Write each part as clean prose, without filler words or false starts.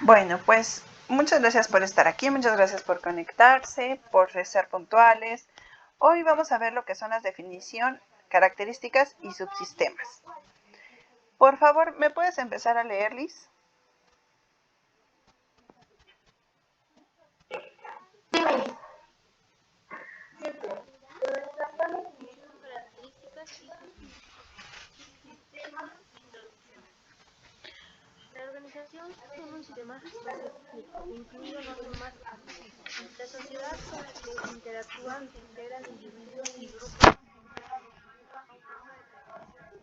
Bueno, pues muchas gracias por estar aquí, muchas gracias por conectarse, por ser puntuales. Hoy vamos a ver lo que son las definición, características y subsistemas. Por favor, ¿me puedes empezar a leer, Liz? La organización son un sistema sociotécnico, incluido normas básicas. La sociedad con la que interactúan se integran individuos y grupos bajo una forma de organización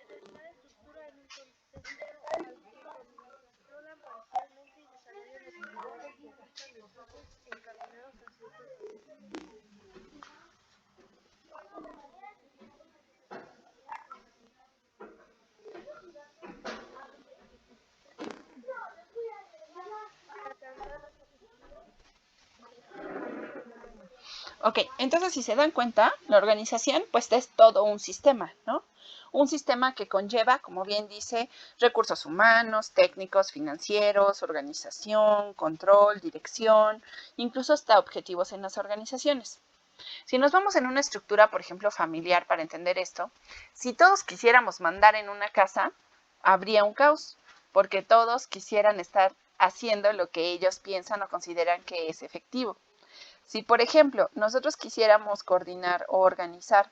determinada estructura en un contexto al que controlan parcialmente y desarrollan actividades que implican esfuerzos encaminados a ciertos objetivos. Ok, entonces si se dan cuenta, la organización pues es todo un sistema, ¿no? Un sistema que conlleva, como bien dice, recursos humanos, técnicos, financieros, organización, control, dirección, incluso hasta objetivos en las organizaciones. Si nos vamos en una estructura, por ejemplo, familiar para entender esto, si todos quisiéramos mandar en una casa, habría un caos, porque todos quisieran estar haciendo lo que ellos piensan o consideran que es efectivo. Si, por ejemplo, nosotros quisiéramos coordinar o organizar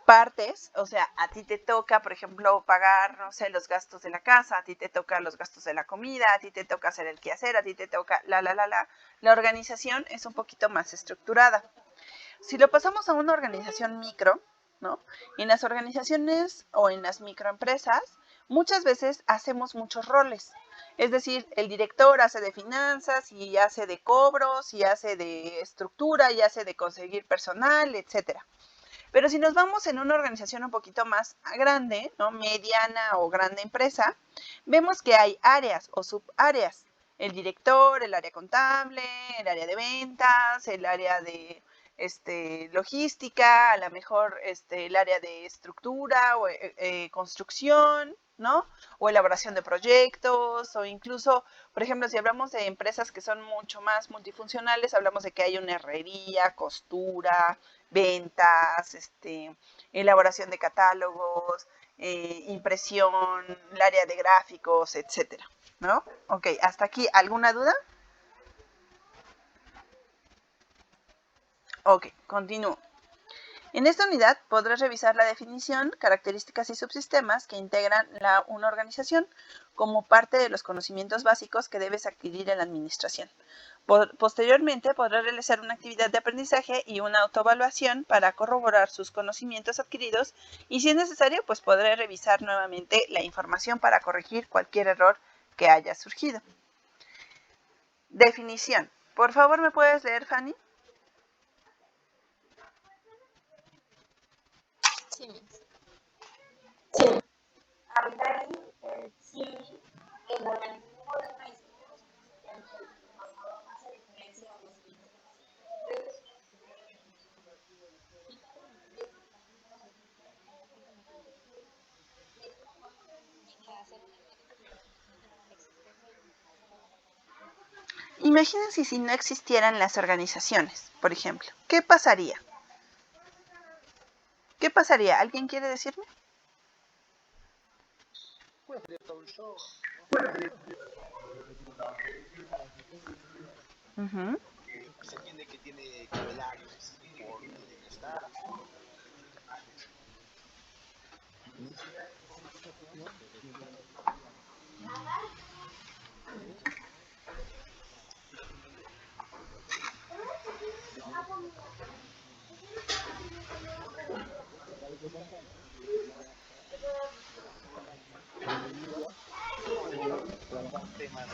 partes, o sea, a ti te toca, por ejemplo, pagar, no sé, los gastos de la casa, a ti te toca los gastos de la comida, a ti te toca hacer el quehacer, a ti te toca la organización es un poquito más estructurada. Si lo pasamos a una organización micro, ¿no? En las organizaciones o en las microempresas, muchas veces hacemos muchos roles. Es decir, el director hace de finanzas y hace de cobros y hace de estructura y hace de conseguir personal, etcétera. Pero si nos vamos en una organización un poquito más grande, ¿no? Mediana o grande empresa, vemos que hay áreas o subáreas. El director, el área contable, el área de ventas, el área de logística, a lo mejor el área de estructura o construcción, ¿no? O elaboración de proyectos, o incluso, por ejemplo, si hablamos de empresas que son mucho más multifuncionales, hablamos de que hay una herrería, costura, ventas, elaboración de catálogos, impresión, el área de gráficos, etcétera, ¿no? Ok, hasta aquí, ¿alguna duda? Ok, continúo. En esta unidad podrás revisar la definición, características y subsistemas que integran una organización como parte de los conocimientos básicos que debes adquirir en la administración. Posteriormente podrás realizar una actividad de aprendizaje y una autoevaluación para corroborar sus conocimientos adquiridos y si es necesario pues podrás revisar nuevamente la información para corregir cualquier error que haya surgido. Definición. Por favor, ¿me puedes leer, Fanny? Sí. Sí. Habitar sí, el organismo de una institución hace diferencia a los Imagínense si no existieran las organizaciones, por ejemplo. ¿Qué pasaría? ¿Qué pasaría? ¿Alguien quiere decirme? Pues de todo un show. Se entiende que tiene que velar por el bienestar. Con temas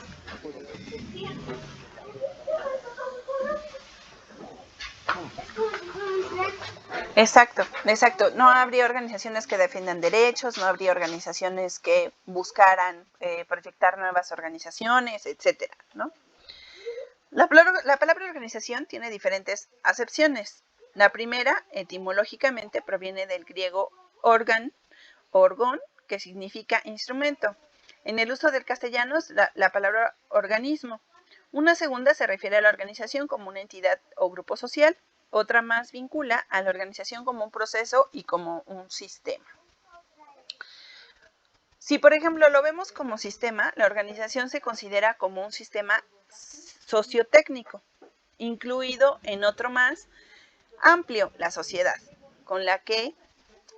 Exacto, exacto. No habría organizaciones que defiendan derechos, no habría organizaciones que buscaran proyectar nuevas organizaciones, etcétera, ¿no? La palabra organización tiene diferentes acepciones. La primera, etimológicamente, proviene del griego orgón, que significa instrumento. En el uso del castellano es la palabra organismo. Una segunda se refiere a la organización como una entidad o grupo social. Otra más vincula a la organización como un proceso y como un sistema. Si, por ejemplo, lo vemos como sistema, la organización se considera como un sistema sociotécnico, incluido en otro más amplio, la sociedad, con la que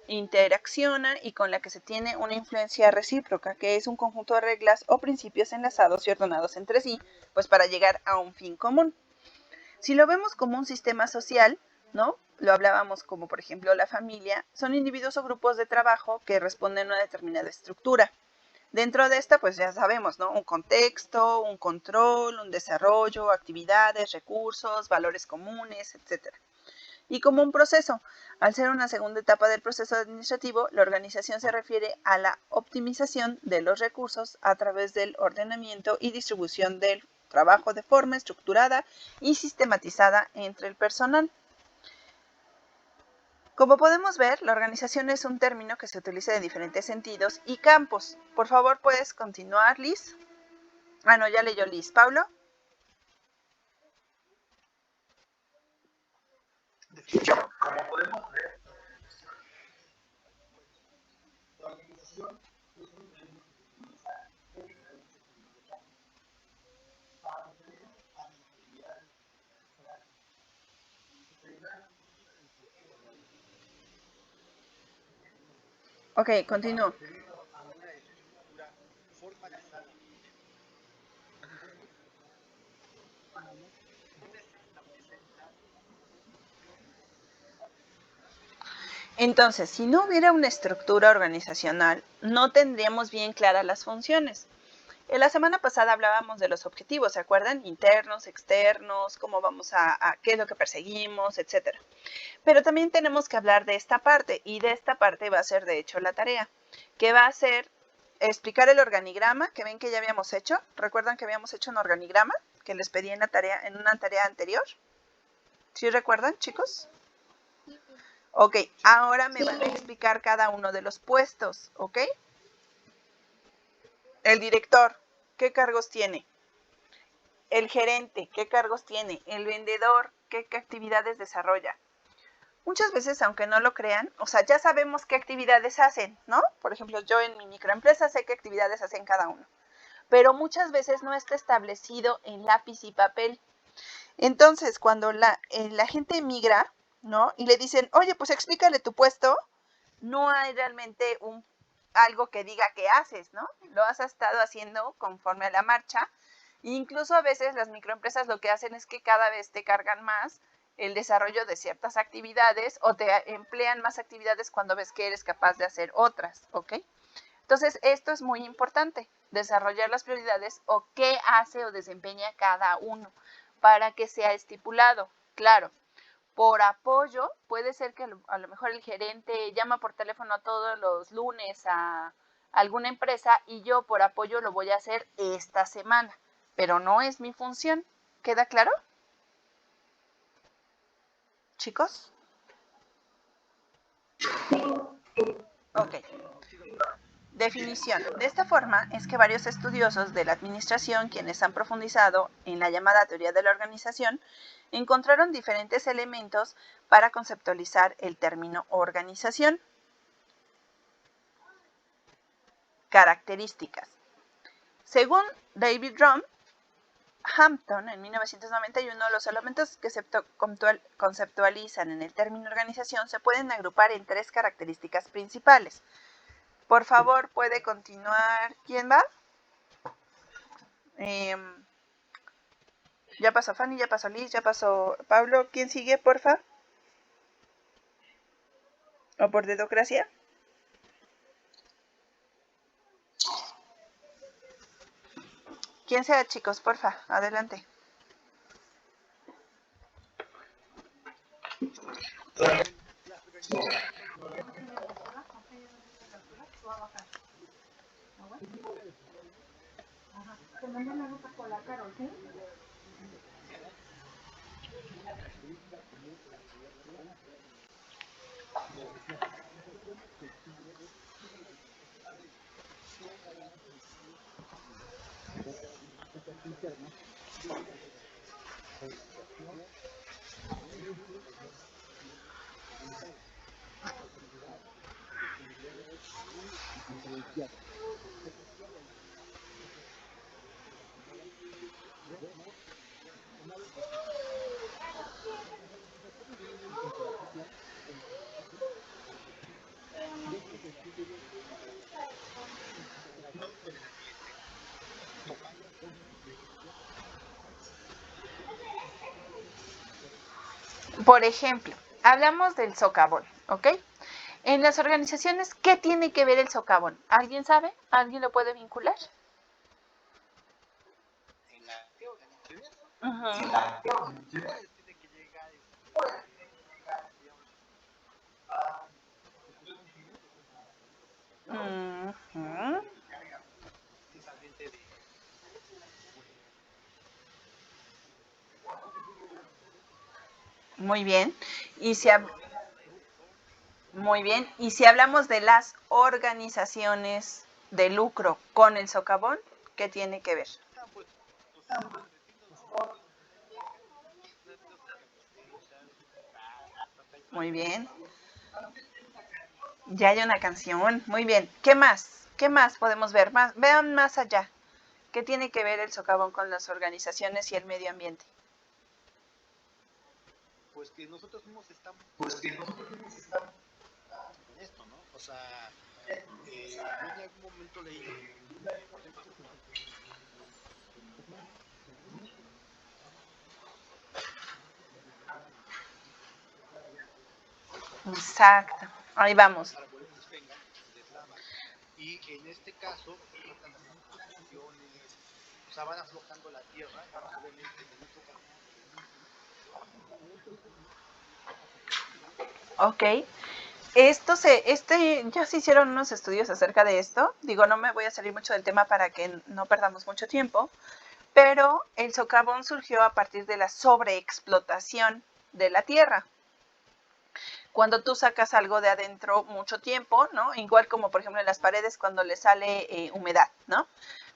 interacciona y con la que se tiene una influencia recíproca, que es un conjunto de reglas o principios enlazados y ordenados entre sí, pues para llegar a un fin común. Si lo vemos como un sistema social, ¿no? Lo hablábamos como, por ejemplo, la familia, son individuos o grupos de trabajo que responden a una determinada estructura. Dentro de esta, pues ya sabemos, ¿no? Un contexto, un control, un desarrollo, actividades, recursos, valores comunes, etc. Y como un proceso, al ser una segunda etapa del proceso administrativo, la organización se refiere a la optimización de los recursos a través del ordenamiento y distribución del trabajo de forma estructurada y sistematizada entre el personal. Como podemos ver, la organización es un término que se utiliza en diferentes sentidos y campos. Por favor, ¿puedes continuar, Liz? Ah, no, ya leyó Liz. ¿Pablo? Como podemos ver, la organización es un término que se utiliza en diferentes sentidos para referir a las actividades Ok, continúo. debido a una estructura formalizada. Entonces, si no hubiera una estructura organizacional, no tendríamos bien claras las funciones. En la semana pasada hablábamos de los objetivos, ¿se acuerdan? Internos, externos, cómo vamos qué es lo que perseguimos, etcétera. Pero también tenemos que hablar de esta parte, y de esta parte va a ser, de hecho, la tarea, que va a ser explicar el organigrama, que ven que ya habíamos hecho. ¿Recuerdan que habíamos hecho un organigrama que les pedí en una tarea anterior? ¿Sí recuerdan, chicos? Ok, ahora me van a explicar cada uno de los puestos, ¿ok? El director, ¿qué cargos tiene? El gerente, ¿qué cargos tiene? El vendedor, ¿qué actividades desarrolla? Muchas veces, aunque no lo crean, o sea, ya sabemos qué actividades hacen, ¿no? Por ejemplo, yo en mi microempresa sé qué actividades hacen cada uno, pero muchas veces no está establecido en lápiz y papel. Entonces, cuando la gente migra, ¿no? Y le dicen, oye, pues explícale tu puesto, no hay realmente algo que diga qué haces, ¿no? Lo has estado haciendo conforme a la marcha. E incluso a veces las microempresas lo que hacen es que cada vez te cargan más el desarrollo de ciertas actividades o te emplean más actividades cuando ves que eres capaz de hacer otras, ¿ok? Entonces, esto es muy importante, desarrollar las prioridades o qué hace o desempeña cada uno para que sea estipulado. Claro, por apoyo, puede ser que a lo mejor el gerente llama por teléfono todos los lunes a alguna empresa y yo por apoyo lo voy a hacer esta semana, pero no es mi función. ¿Queda claro? ¿Chicos? Ok. Definición. De esta forma es que varios estudiosos de la administración, quienes han profundizado en la llamada teoría de la organización, encontraron diferentes elementos para conceptualizar el término organización. Características. Según David Hampton, en 1991, los elementos que se conceptualizan en el término organización se pueden agrupar en 3 características principales. Por favor, puede continuar. ¿Quién va? Ya pasó Fanny, ya pasó Liz, ya pasó Pablo. ¿Quién sigue, porfa? ¿O por dedocracia? ¿Quién sea, chicos? Porfa, adelante. Por ejemplo, hablamos del socavón, ¿ok? En las organizaciones, ¿qué tiene que ver el socavón? ¿Alguien sabe? ¿Alguien lo puede vincular? En la Ujú. tiene que llegar Ujú. esa gente de Muy bien. Y si muy bien. Y si hablamos de las organizaciones de lucro con el socavón, ¿qué tiene que ver? pues los Muy bien. Ya hay una canción. Muy bien. ¿Qué más? ¿Qué más podemos ver? Vean más allá. ¿Qué tiene que ver el socavón con las organizaciones y el medio ambiente? pues que nosotros mismos estamos en esto, ¿no? O sea, yo en algún momento leí, por ejemplo, Exacto. Ahí vamos. árboles vengan y se desarman. Y en este caso, faltan las instituciones, o sea, van aflojando la tierra, obviamente en mucho caso. Ok. Ya se hicieron unos estudios acerca de esto. Digo, no me voy a salir mucho del tema para que no perdamos mucho tiempo, pero el socavón surgió a partir de la sobreexplotación de la tierra. Cuando tú sacas algo de adentro mucho tiempo, ¿no? Igual como por ejemplo en las paredes cuando le sale humedad, ¿no?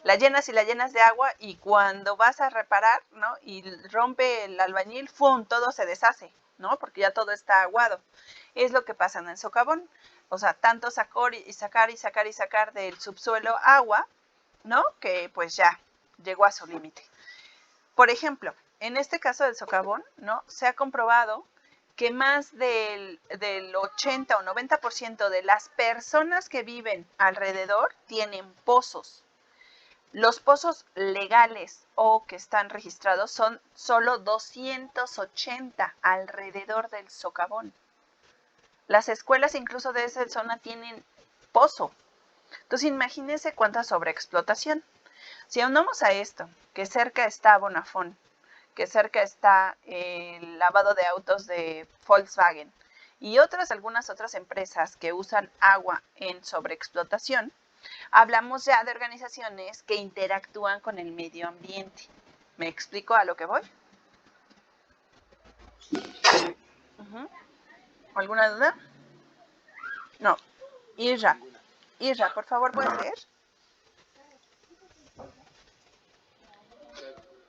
La llenas y la llenas de agua y cuando vas a reparar, ¿no? Y rompe el albañil, ¡fum!, todo se deshace, ¿no? Porque ya todo está aguado. Es lo que pasa en el socavón. O sea, tanto sacar y sacar y sacar y sacar del subsuelo agua, ¿no? Que pues ya llegó a su límite. Por ejemplo, en este caso del socavón, ¿no? Se ha comprobado que más del 80 o 90% de las personas que viven alrededor tienen pozos. Los pozos legales o que están registrados son solo 280 alrededor del socavón. Las escuelas incluso de esa zona tienen pozo. Entonces imagínense cuánta sobreexplotación. Si aunamos a esto, que cerca está Bonafón, que cerca está el lavado de autos de Volkswagen y algunas otras empresas que usan agua en sobreexplotación, hablamos ya de organizaciones que interactúan con el medio ambiente. ¿Me explico a lo que voy? ¿Alguna duda? No. Isra, por favor, ¿puedes leer?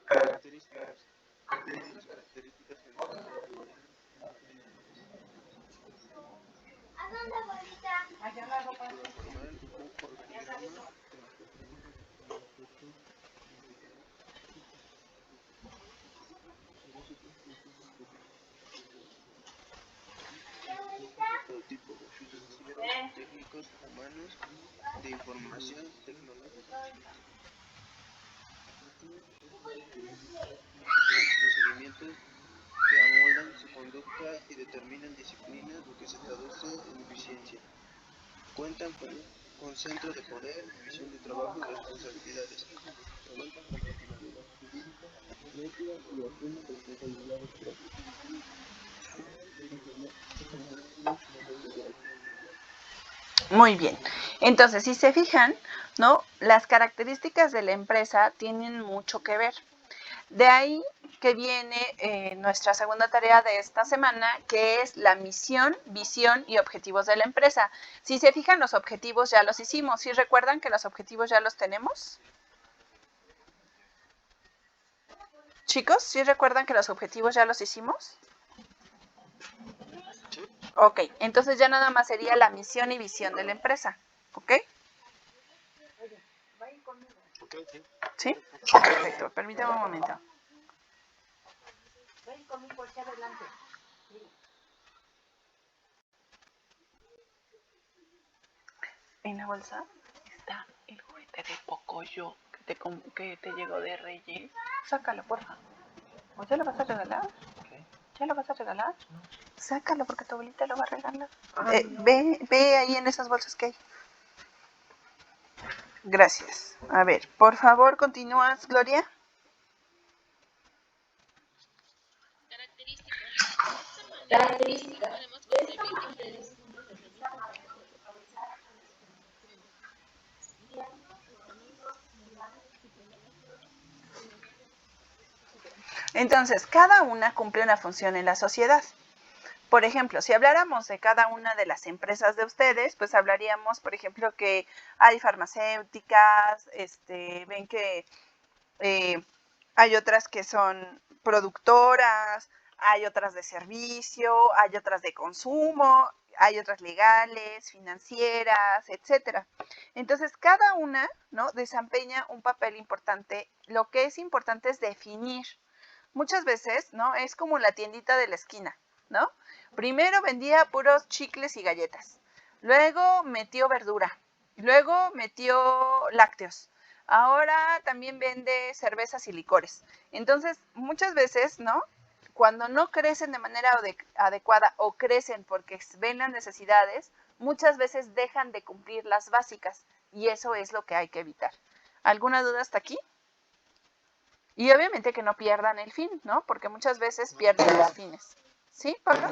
Características estructura formal, organigrama, de todo tipo, financieros, técnicos, humanos, de información, tecnológicos, procedimientos que amoldan su conducta y determinan disciplina, lo que se traduce en eficiencia. Cuentan con centro de poder, división de trabajo y responsabilidades. Trabajan con personalidad jurídica propia y asumen responsabilidades propias. Muy bien. Entonces, si se fijan, ¿no? Las características de la empresa tienen mucho que ver. De ahí que viene nuestra segunda tarea de esta semana, que es la misión, visión y objetivos de la empresa. Si se fijan, los objetivos ya los hicimos. ¿Sí recuerdan que los objetivos ya los tenemos? Chicos, ¿sí recuerdan que los objetivos ya los hicimos? Ok, entonces ya nada más sería la misión y visión de la empresa, ¿ok? ¿Sí? Perfecto, permítame un momento. En la bolsa está el juguete de Pocoyo que te llegó de Reyes. Sácalo, porfa. ¿O ya lo vas a regalar? ¿Ya lo vas a regalar? Sácalo porque tu abuelita lo va a regalar. Ve ahí en esas bolsas que hay. Gracias. A ver, por favor, continúas, Gloria. Características. De esta manera se necesita para poder aprovechar Entonces, cada una cumple una función en la sociedad. Por ejemplo, si habláramos de cada una de las empresas de ustedes, pues hablaríamos, por ejemplo, que hay farmacéuticas, ven que hay otras que son productoras, hay otras de servicio, hay otras de consumo, hay otras legales, financieras, etcétera. Entonces, cada una, ¿no?, desempeña un papel importante. Lo que es importante es definir. Muchas veces, ¿no?, es como la tiendita de la esquina, ¿no? Primero vendía puros chicles y galletas, luego metió verdura, luego metió lácteos, ahora también vende cervezas y licores. Entonces, muchas veces, ¿no?, cuando no crecen de manera adecuada o crecen porque ven las necesidades, muchas veces dejan de cumplir las básicas y eso es lo que hay que evitar. ¿Alguna duda hasta aquí? Y obviamente que no pierdan el fin, ¿no? Porque muchas veces pierden los fines. ¿Sí, Pablo?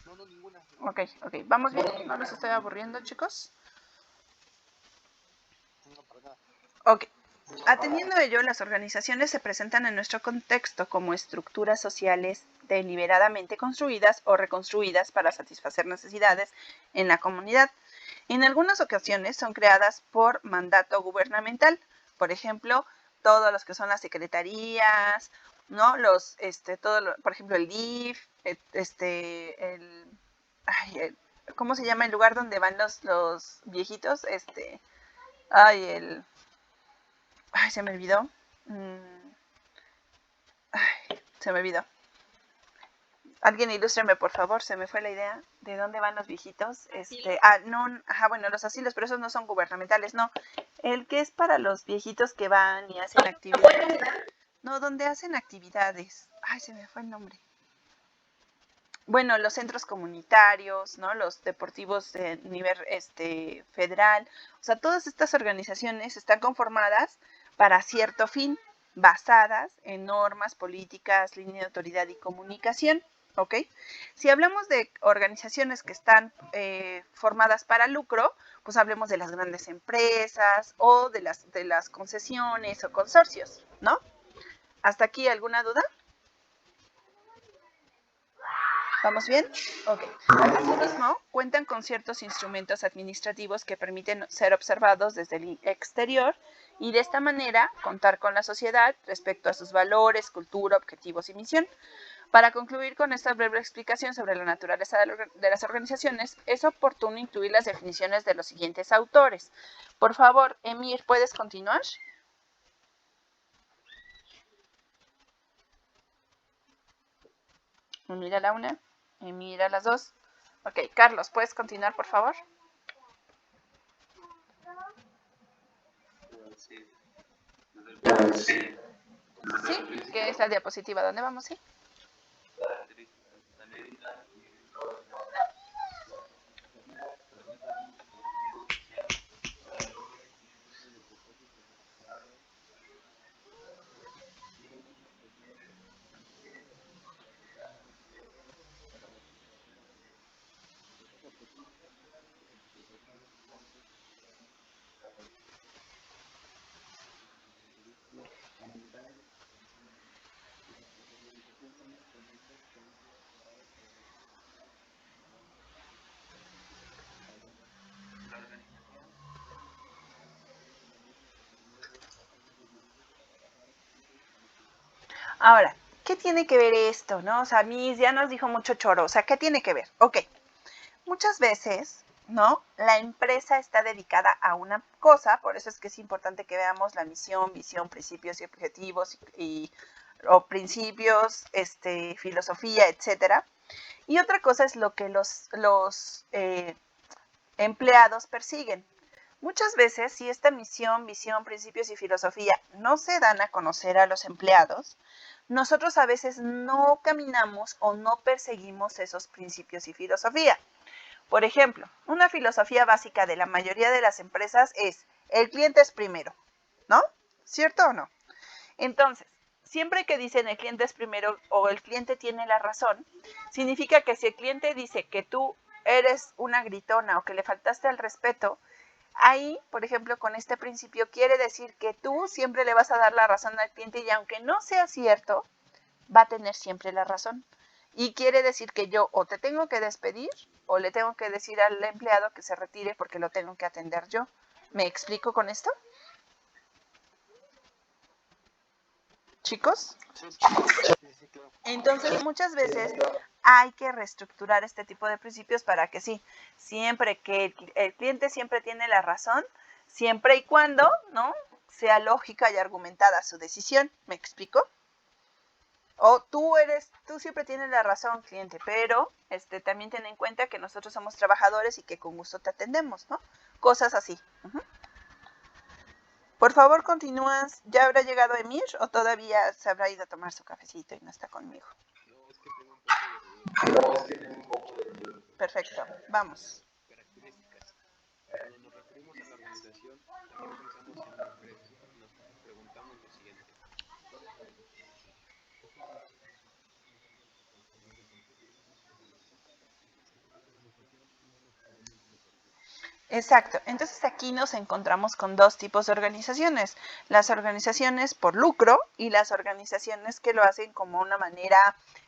No, ninguna. Ok. ¿Vamos bien? ¿No los estoy aburriendo, chicos? No, para nada. Ok. Atendiendo a ello, las organizaciones se presentan en nuestro contexto como estructuras sociales deliberadamente construidas o reconstruidas para satisfacer necesidades en la comunidad. En algunas ocasiones son creadas por mandato gubernamental, por ejemplo, todos los que son las secretarías, ¿no? Por ejemplo, el DIF, ¿cómo se llama el lugar donde van los viejitos? Se me olvidó. Se me olvidó. Alguien ilústreme, por favor, se me fue la idea. ¿De dónde van los viejitos? Los asilos, pero esos no son gubernamentales, no. El que es para los viejitos que van y hacen actividades. No, donde hacen actividades. Se me fue el nombre. Bueno, los centros comunitarios, ¿no? Los deportivos de nivel federal. O sea, todas estas organizaciones están conformadas para cierto fin, basadas en normas, políticas, línea de autoridad y comunicación. ¿Ok? Si hablamos de organizaciones que están formadas para lucro, pues hablemos de las grandes empresas o de las concesiones o consorcios, ¿no? ¿Hasta aquí alguna duda? ¿Vamos bien? Ok. Asimismo, cuentan con ciertos instrumentos administrativos que permiten ser observados desde el exterior y de esta manera contar con la sociedad respecto a sus valores, cultura, objetivos y misión. Para concluir con esta breve explicación sobre la naturaleza de las organizaciones, es oportuno incluir las definiciones de los siguientes autores. Por favor, Emir, ¿puedes continuar? Emir a la una, Emir a las dos. Ok, Carlos, ¿puedes continuar, por favor? Sí, que es la diapositiva. ¿Dónde vamos? Sí. Ahora, ¿qué tiene que ver esto, no? O sea, Miss ya nos dijo mucho choro, o sea, ¿qué tiene que ver? Ok, muchas veces, ¿no? La empresa está dedicada a una cosa, por eso es que es importante que veamos la misión, visión, principios y objetivos o principios, filosofía, etcétera. Y otra cosa es lo que los empleados persiguen. Muchas veces, si esta misión, visión, principios y filosofía no se dan a conocer a los empleados, nosotros a veces no caminamos o no perseguimos esos principios y filosofía. Por ejemplo, una filosofía básica de la mayoría de las empresas es: el cliente es primero, ¿no? ¿Cierto o no? Entonces, siempre que dicen el cliente es primero o el cliente tiene la razón, significa que si el cliente dice que tú eres una gritona o que le faltaste al respeto, ahí, por ejemplo, con este principio quiere decir que tú siempre le vas a dar la razón al cliente y aunque no sea cierto, va a tener siempre la razón. Y quiere decir que yo o te tengo que despedir o le tengo que decir al empleado que se retire porque lo tengo que atender yo. ¿Me explico con esto? ¿Chicos? Entonces, muchas veces hay que reestructurar este tipo de principios para que sí, siempre que el cliente siempre tiene la razón, siempre y cuando, ¿no?, sea lógica y argumentada su decisión. ¿Me explico? O tú siempre tienes la razón, cliente, pero también ten en cuenta que nosotros somos trabajadores y que con gusto te atendemos, ¿no? Cosas así. Por favor, continúas. ¿Ya habrá llegado Emir o todavía se habrá ido a tomar su cafecito y no está conmigo? No, es que tengo un poco de duda. Perfecto, vamos. Características. Cuando nos referimos a la organización, también pensamos en una empresa. Nos preguntamos lo siguiente. Exacto. Entonces aquí nos encontramos con dos tipos de organizaciones. Las organizaciones por lucro y las organizaciones que lo hacen como una manera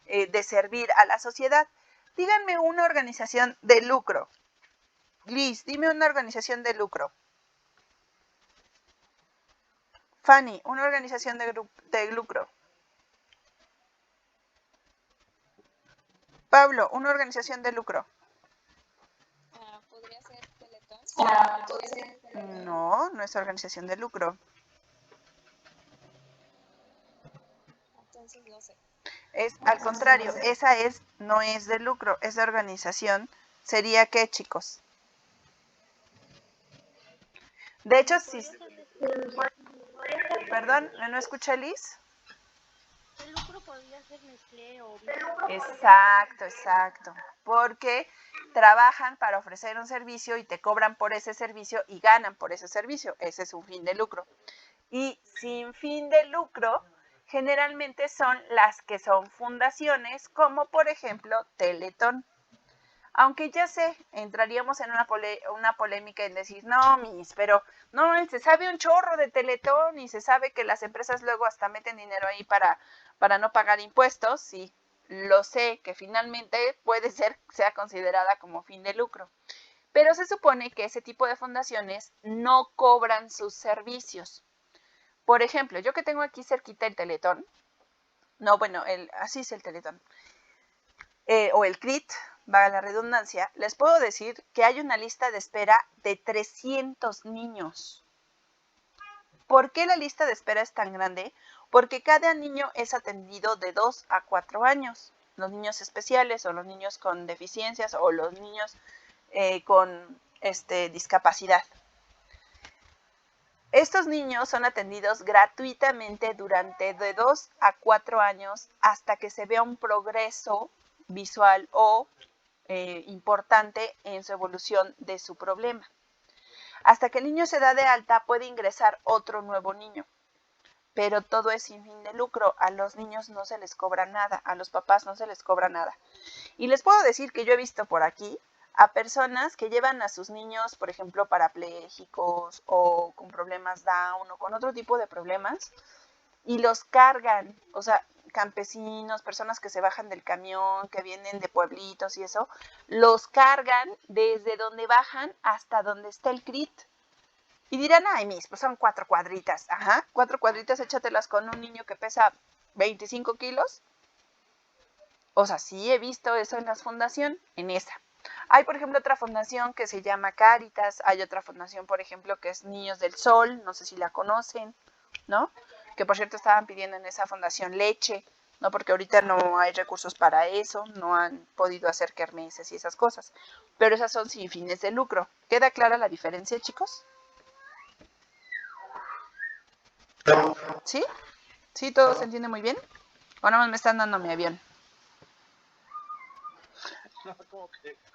de servir a la sociedad. Díganme una organización de lucro. Liz, dime una organización de lucro. Fanny, una organización de lucro. Pablo, una organización de lucro. ¿Podría ser Teletón? No, no es organización de lucro. Entonces no sé. Es al contrario, esa no es de lucro, es de organización. ¿Sería qué, chicos? De hecho, si... Perdón, ¿no escuché, Liz? El lucro podría ser Nestlé o Exacto. Porque trabajan para ofrecer un servicio y te cobran por ese servicio y ganan por ese servicio. Ese es un fin de lucro. Y sin fin de lucro, generalmente son las que son fundaciones, como por ejemplo Teletón. Aunque ya sé, entraríamos en una polémica en decir, no, pero no, se sabe un chorro de Teletón y se sabe que las empresas luego hasta meten dinero ahí para no pagar impuestos. Sí, lo sé, que finalmente puede ser, sea considerada como fin de lucro. Pero se supone que ese tipo de fundaciones no cobran sus servicios. Por ejemplo, yo que tengo aquí cerquita el Teletón, así es el Teletón, o el CRIT, valga la redundancia, les puedo decir que hay una lista de espera de 300 niños. ¿Por qué la lista de espera es tan grande? Porque cada niño es atendido de 2 a 4 años. Los niños especiales o los niños con deficiencias o los niños con discapacidad. Estos niños son atendidos gratuitamente durante de 2 a 4 años hasta que se vea un progreso visual o importante en su evolución de su problema. Hasta que el niño se da de alta puede ingresar otro nuevo niño, pero todo es sin fin de lucro. A los niños no se les cobra nada, a los papás no se les cobra nada. Y les puedo decir que yo he visto por aquí a personas que llevan a sus niños, por ejemplo, parapléjicos o con problemas Down o con otro tipo de problemas y los cargan, o sea, campesinos, personas que se bajan del camión, que vienen de pueblitos y eso, los cargan desde donde bajan hasta donde está el CRIT. Y dirán, ay, pues son 4 cuadritas. Ajá, 4 cuadritas, échatelas con un niño que pesa 25 kilos. O sea, sí he visto eso en la fundación, en esa. Hay, por ejemplo, otra fundación que se llama Cáritas, hay otra fundación, por ejemplo, que es Niños del Sol, no sé si la conocen, ¿no? Que por cierto estaban pidiendo en esa fundación leche, ¿no? Porque ahorita no hay recursos para eso, no han podido hacer kermeses y esas cosas. Pero esas son sin fines de lucro. ¿Queda clara la diferencia, chicos? ¿Sí? ¿Sí? ¿Todo se entiende muy bien? ¿O nada más me están dando mi avión?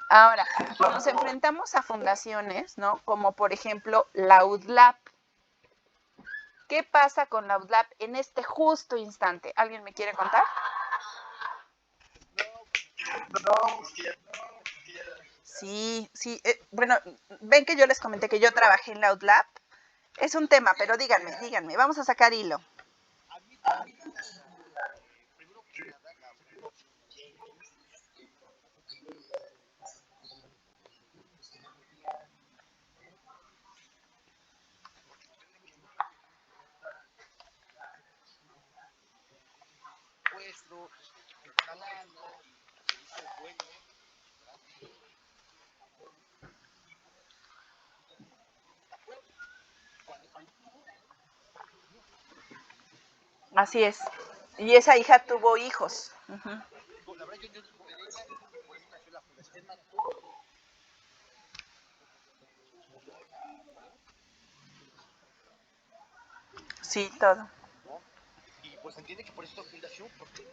Ahora, nos enfrentamos a fundaciones, ¿no? Como por ejemplo la UDLAP. ¿Qué pasa con la UDLAP en este justo instante? ¿Alguien me quiere contar? Sí, sí. Bueno, ven que yo les comenté que yo trabajé en la UDLAP. Es un tema, pero díganme. Vamos a sacar hilo. Así es. Y esa hija tuvo hijos. Uh-huh. Sí, todo. Y pues entiende que por esta fundación, porque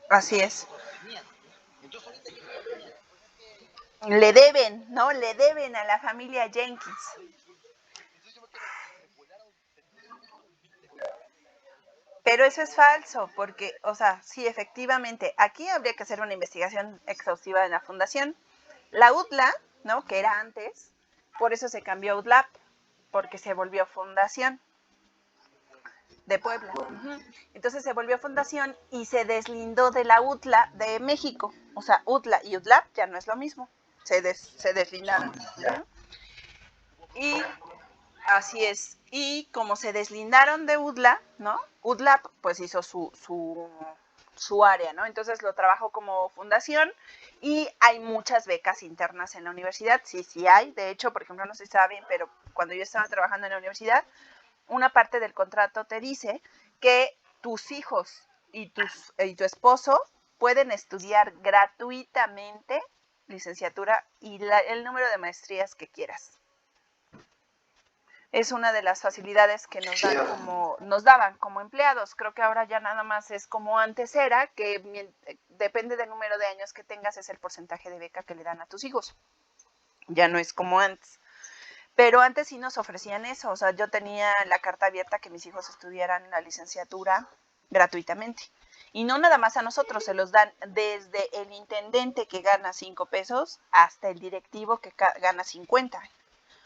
Así es. Le deben, ¿no? Le deben a la familia Jenkins. Pero eso es falso, porque, o sea, sí, efectivamente, aquí habría que hacer una investigación exhaustiva de la fundación. La UDLA, ¿no? Que era antes, por eso se cambió a UDLAP, porque se volvió fundación de Puebla. Uh-huh. Entonces se volvió fundación y se deslindó de la UDLA de México. O sea, UDLA y UDLAP ya no es lo mismo. Se deslindaron. Uh-huh. Y así es. Y como se deslindaron de UDLA, ¿no? UDLAP pues hizo su área, ¿no? Entonces lo trabajó como fundación y hay muchas becas internas en la universidad. Sí, sí hay. De hecho, por ejemplo, no sé si saben, pero cuando yo estaba trabajando en la universidad, una parte del contrato te dice que tus hijos y tu esposo pueden estudiar gratuitamente licenciatura y el número de maestrías que quieras. Es una de las facilidades que nos daban como empleados. Creo que ahora ya nada más es como antes era, que depende del número de años que tengas, es el porcentaje de beca que le dan a tus hijos. Ya no es como antes. Pero antes sí nos ofrecían eso. O sea, yo tenía la carta abierta que mis hijos estudiaran la licenciatura gratuitamente. Y no nada más a nosotros, se los dan desde el intendente que gana 5 pesos hasta el directivo que gana 50.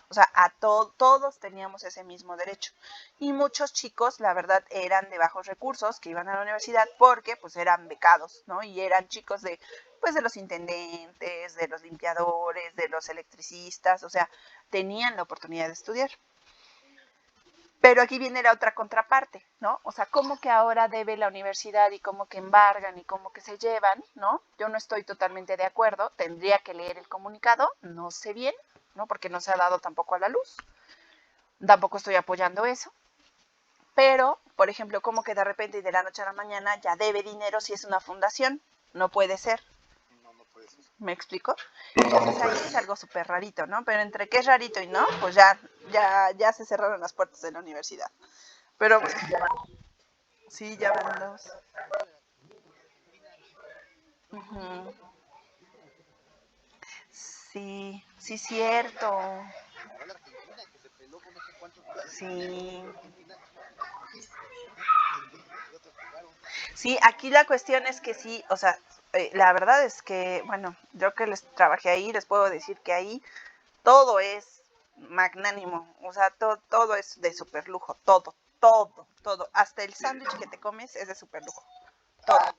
O sea, todos teníamos ese mismo derecho. Y muchos chicos, la verdad, eran de bajos recursos que iban a la universidad porque pues eran becados, ¿no? Y eran chicos de los intendentes, de los limpiadores, de los electricistas, o sea, tenían la oportunidad de estudiar. Pero aquí viene la otra contraparte, ¿no? O sea, ¿cómo que ahora debe la universidad y cómo que embargan y cómo que se llevan, ¿no? Yo no estoy totalmente de acuerdo, tendría que leer el comunicado, no sé bien, ¿no? Porque no se ha dado tampoco a la luz. Tampoco estoy apoyando eso. Pero, por ejemplo, como que de repente y de la noche a la mañana ya debe dinero si es una fundación. No puede ser. no puede ser. ¿Me explico? Entonces ahí es algo súper rarito, ¿no? Pero entre que es rarito y no, pues ya se cerraron las puertas de la universidad. Pero bueno, sí, ya van dos. Uh-huh. Sí, sí, cierto. Sí. Sí, aquí la cuestión es que sí, o sea, la verdad es que, bueno, yo que les trabajé ahí, les puedo decir que ahí todo es magnánimo, o sea, todo es de super lujo, todo, hasta el sándwich que te comes es de super lujo, todo.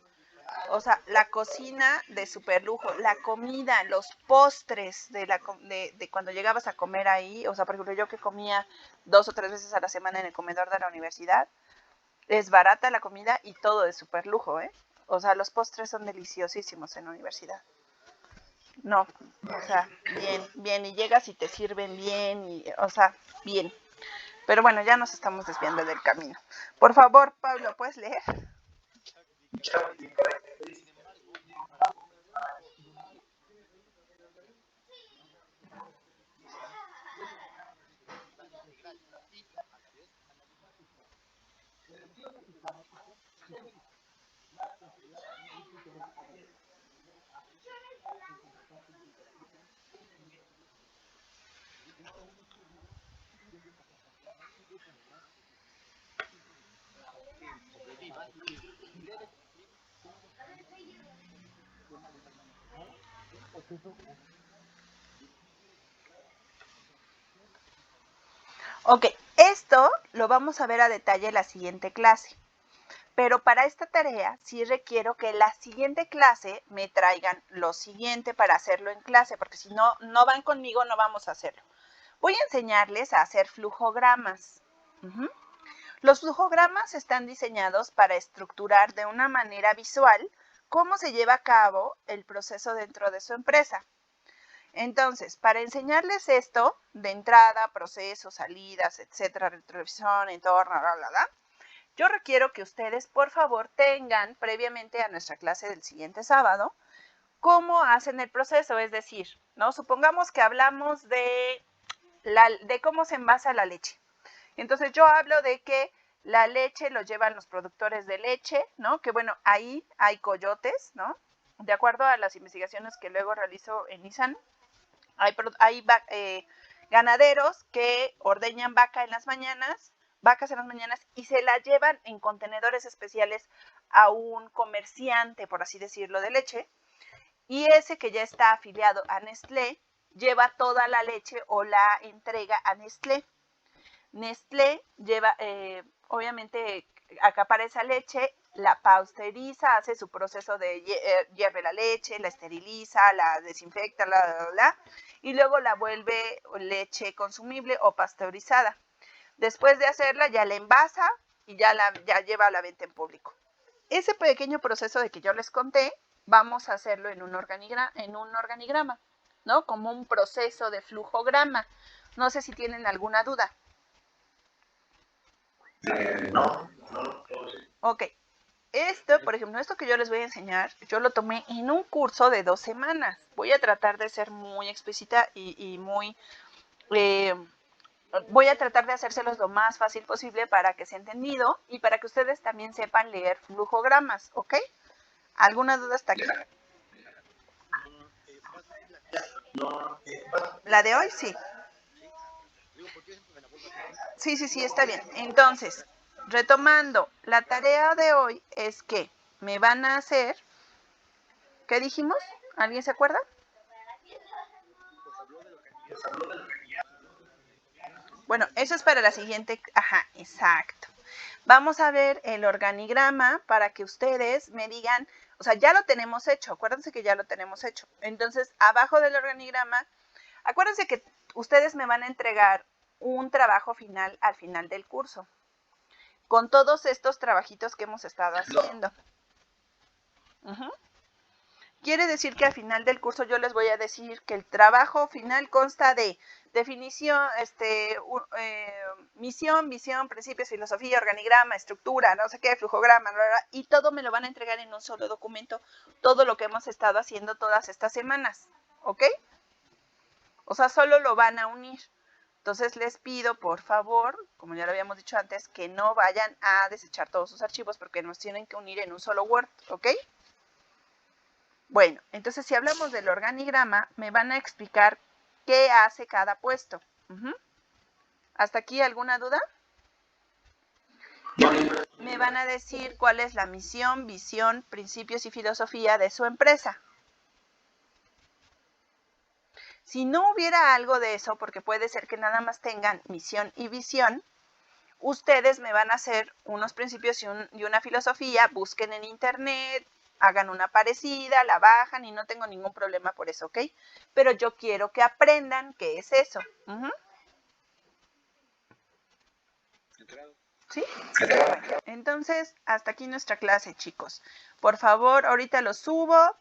O sea, la cocina de super lujo, la comida, los postres de cuando llegabas a comer ahí, o sea, por ejemplo, yo que comía 2 o 3 veces a la semana en el comedor de la universidad, es barata la comida y todo de super lujo, ¿eh? O sea, los postres son deliciosísimos en la universidad. No, o sea, bien, bien, y llegas y te sirven bien, y, o sea, bien. Pero bueno, ya nos estamos desviando del camino. Por favor, Pablo, ¿puedes leer? Ok, esto lo vamos a ver a detalle en la siguiente clase. Pero para esta tarea sí requiero que la siguiente clase me traigan lo siguiente para hacerlo en clase, porque si no, no van conmigo, no vamos a hacerlo. Voy a enseñarles a hacer flujogramas. Los flujogramas están diseñados para estructurar de una manera visual cómo se lleva a cabo el proceso dentro de su empresa. Entonces, para enseñarles esto, de entrada, procesos, salidas, etcétera, retroversión, entorno, yo requiero que ustedes, por favor, tengan previamente a nuestra clase del siguiente sábado cómo hacen el proceso, es decir, ¿no? Supongamos que hablamos de cómo se envasa la leche. Entonces, yo hablo de que la leche lo llevan los productores de leche, ¿no? Que bueno, ahí hay coyotes, ¿no? De acuerdo a las investigaciones que luego realizó en Nissan, hay ganaderos que ordeñan vacas en las mañanas y se la llevan en contenedores especiales a un comerciante, por así decirlo, de leche. Y ese que ya está afiliado a Nestlé lleva toda la leche o la entrega a Nestlé. Nestlé lleva, obviamente, acapara esa leche, la pasteuriza, hace su proceso de hierve la leche, la esteriliza, la desinfecta, y luego la vuelve leche consumible o pasteurizada. Después de hacerla, ya la envasa y ya lleva a la venta en público. Ese pequeño proceso de que yo les conté, vamos a hacerlo en un organigrama, ¿no? Como un proceso de flujograma. No sé si tienen alguna duda. No. Ok, esto, por ejemplo, esto que yo les voy a enseñar, yo lo tomé en un curso de 2 semanas. Voy a tratar de ser muy explícita y muy... voy a tratar de hacérselos lo más fácil posible para que sea entendido y para que ustedes también sepan leer flujogramas, ¿ok? ¿Alguna duda hasta aquí? ¿La de hoy? Sí. Sí, está bien. Entonces, retomando, la tarea de hoy es que me van a hacer... ¿Qué dijimos? ¿Alguien se acuerda? Bueno, eso es para la siguiente... Ajá, exacto. Vamos a ver el organigrama para que ustedes me digan... O sea, ya lo tenemos hecho. Acuérdense que ya lo tenemos hecho. Entonces, abajo del organigrama, acuérdense que ustedes me van a entregar un trabajo final al final del curso. Con todos estos trabajitos que hemos estado haciendo. Quiere decir que al final del curso yo les voy a decir que el trabajo final consta de definición, misión, visión, principios, filosofía, organigrama, estructura, no sé qué, flujograma, y todo me lo van a entregar en un solo documento, todo lo que hemos estado haciendo todas estas semanas, ¿ok? O sea, solo lo van a unir. Entonces les pido, por favor, como ya lo habíamos dicho antes, que no vayan a desechar todos sus archivos porque nos tienen que unir en un solo Word, ¿ok? Bueno, entonces si hablamos del organigrama, me van a explicar qué hace cada puesto. ¿Hasta aquí alguna duda? Me van a decir cuál es la misión, visión, principios y filosofía de su empresa. Si no hubiera algo de eso, porque puede ser que nada más tengan misión y visión, ustedes me van a hacer unos principios y una filosofía, busquen en internet, hagan una parecida, la bajan y no tengo ningún problema por eso, ¿ok? Pero yo quiero que aprendan qué es eso. ¿Sí? Bueno, entonces, hasta aquí nuestra clase, chicos. Por favor, ahorita lo subo.